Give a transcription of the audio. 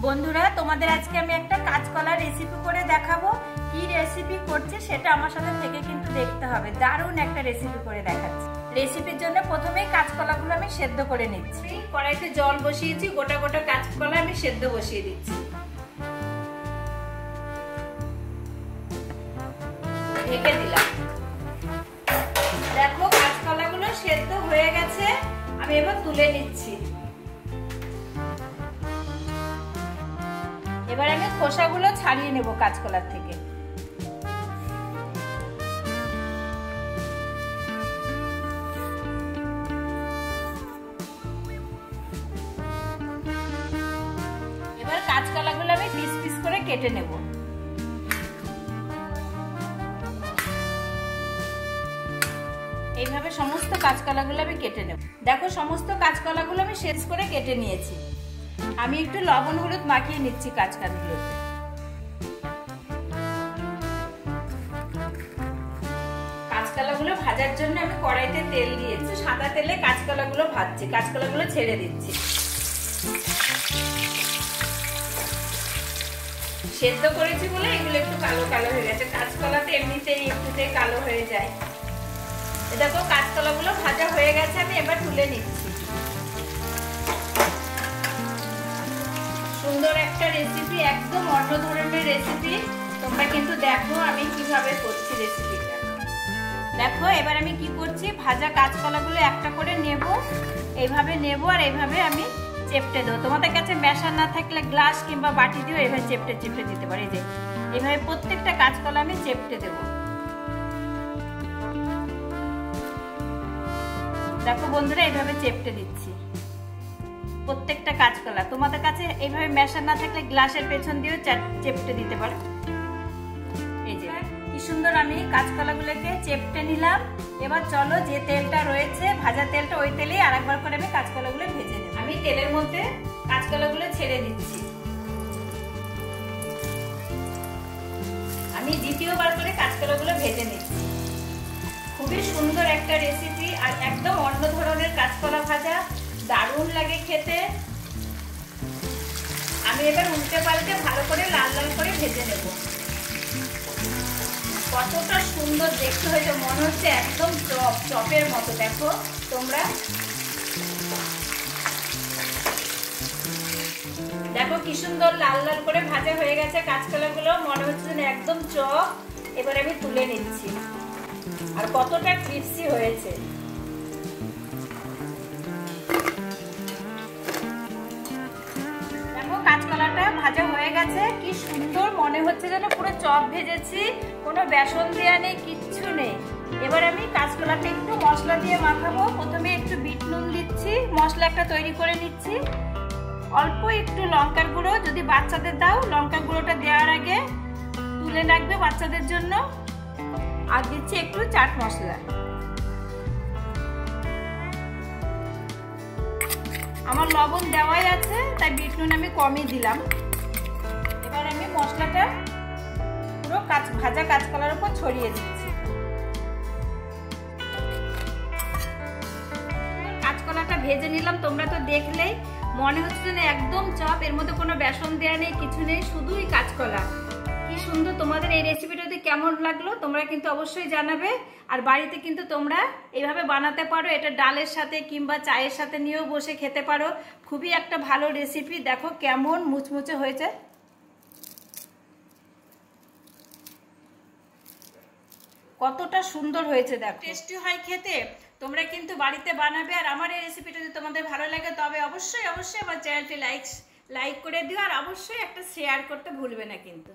বন্ধুরা তোমাদের আজকে আমি একটা কাঁচকলা রেসিপি করে দেখাবো। কি রেসিপি করছি সেটা আমার সাথে থেকে কিন্তু দেখতে হবে। দারুণ একটা রেসিপি করে দেখাচ্ছি। রেসিপির জন্য প্রথমেই কাঁচকলাগুলো আমি সেদ্ধ করে নিচ্ছি। কড়াইতে জল বসিয়েছি, গোটা গোটা কাঁচকলা আমি সেদ্ধ বসিয়ে দিচ্ছি। ঢেকে দিলাম। দেখো কাঁচকলাগুলো সেদ্ধ হয়ে গেছে, আমি এবার তুলে নিচ্ছি। এবার আমি খোসাগুলো ছাড়িয়ে নেব কাঁচকলার থেকে। এবার কাঁচকলাগুলো আমি পিস পিস করে কেটে নেব। এইভাবে সমস্ত কাঁচকলাগুলো আমি কেটে নেব। দেখো সমস্ত কাঁচকলাগুলো আমি শেষ করে কেটে নিয়েছি। আমি একটু লবণ হলুদ মাখিয়ে নিচ্ছি কাঁচকলাগুলোতে। কাঁচকলাগুলো ভাজার জন্য আমি কড়াইতে তেল দিয়েছি। সাদা তেলে কাঁচকলাগুলো ভাজছি, কাঁচকলাগুলো ছেড়ে দিচ্ছি। সেদ্ধ করেছি বলে এগুলো একটু কালো কালো হয়ে গেছে। কাঁচকলাতে এমনিতেই একটুতেই কালো হয়ে যায়। দেখো কাঁচকলাগুলো ভাজা হয়ে গেছে, আমি এবার তুলে নিচ্ছি। সুন্দর একটা রেসিপি, একদম অন্য ধরনের রেসিপি। তোমরা কিন্তু দেখো আমি কিভাবে করছি রেসিপিটা। দেখো এবার আমি কি করছি, ভাজা কাঁচকলাগুলো একটা করে নেব, এইভাবে নেব আর এইভাবে আমি চেপটে দেবো। তোমাদের কাছে ম্যাশার না থাকলে গ্লাস কিংবা বাটি দিয়েও এইভাবে চেপটে চেপটে দিতে পারি। যে এইভাবে প্রত্যেকটা কাঁচকলা আমি চেপটে দেব। দেখো বন্ধুরা এইভাবে চেপটে দিচ্ছি প্রত্যেকটা কাঁচকলা। তোমাদের কাছে এইভাবে ম্যাশার না থাকলে গ্লাসের পেছন দিয়েও চেপটে দিতে পারো। এই যে কি সুন্দর আমি কাঁচকলাগুলোকে চেপটে নিলাম। এবার চলো যে তেলটা রয়েছে ভাজা তেলটা, ওই তেলেই আরেকবার করে আমি কাঁচকলাগুলো ভেজে নেব। আমি তেলের মধ্যে কাঁচকলাগুলো ছেড়ে দিচ্ছি। আমি দ্বিতীয়বার করে কাঁচকলাগুলো ভেজে নিচ্ছি। খুবই সুন্দর একটা রেসিপি আর একদম অন্য ধরনের কাঁচকলা ভাজা, দারুণ লাগে খেতে। আমি এবার উল্টে পাল্টে ভালো করে লাল লাল করে ভেজে নেব। কতটা সুন্দর দেখতে হয়েছে, মনে হচ্ছে একদম চপের মতো। দেখো তোমরা দেখো কি সুন্দর লাল লাল করে ভাজা হয়ে গেছে কাঁচকলাগুলো, মনে হচ্ছে একদম চপ। এবার আমি তুলে নিচ্ছি। আর কতটা ক্রিস্পি হয়েছে। দেখো কাঁচকলাটা ভাজা হয়ে গেছে, কি সুন্দর মনে হচ্ছে যেন পুরো চপ ভেজেছি, কোনো বেসন দেওয়া নেই, কিচ্ছু নেই। এবার আমি কাঁচকলাটা একটু মশলা দিয়ে মাখাবো। প্রথমে একটু বিট নুন দিচ্ছি, মশলা একটা তৈরি করে নিচ্ছি। অল্প একটু লঙ্কার গুঁড়ো, যদি বাচ্চাদের দাও লঙ্কার গুঁড়োটা দেওয়ার আগে তুলে রাখবে বাচ্চাদের জন্য। আর দিচ্ছি একটু চাট মশলা। আমার লবণ দেওয়াই আছে, তাই বিট নুন আমি কমই দিলাম। এবার আমি মশলাটা পুরো ভাজা কাঁচকলার উপর ছড়িয়ে দিচ্ছি। কাঁচকলাটা ভেজে নিলাম, তোমরা তো দেখলেই। মনে হচ্ছে না একদম চপ, এর মধ্যে কোনো বেসন দেওয়া নেই, কিছু নেই, শুধুই কাঁচকলা। কি সুন্দর। তোমাদের এই রেসিপিটা যদি কেমন লাগলো তোমরা কিন্তু অবশ্যই জানাবে। আর বাড়িতে কিন্তু তোমরা এইভাবে বানাতে পারো। এটা ডালের সাথে কিংবা চায়ের সাথে নিয়েও বসে খেতে পারো। খুবই একটা ভালো রেসিপি। দেখো কেমন মুচমুচে হয়েছে, কতটা সুন্দর হয়েছে। দেখো টেস্টি হয় খেতে। তোমরা কিন্তু বাড়িতে বানাবে। আর আমার এই রেসিপিটা যদি তোমাদের ভালো লাগে তবে অবশ্যই অবশ্যই আমার চ্যানেলটি লাইক করে দিও। আর অবশ্যই একটা শেয়ার করতে ভুলবে না কিন্তু।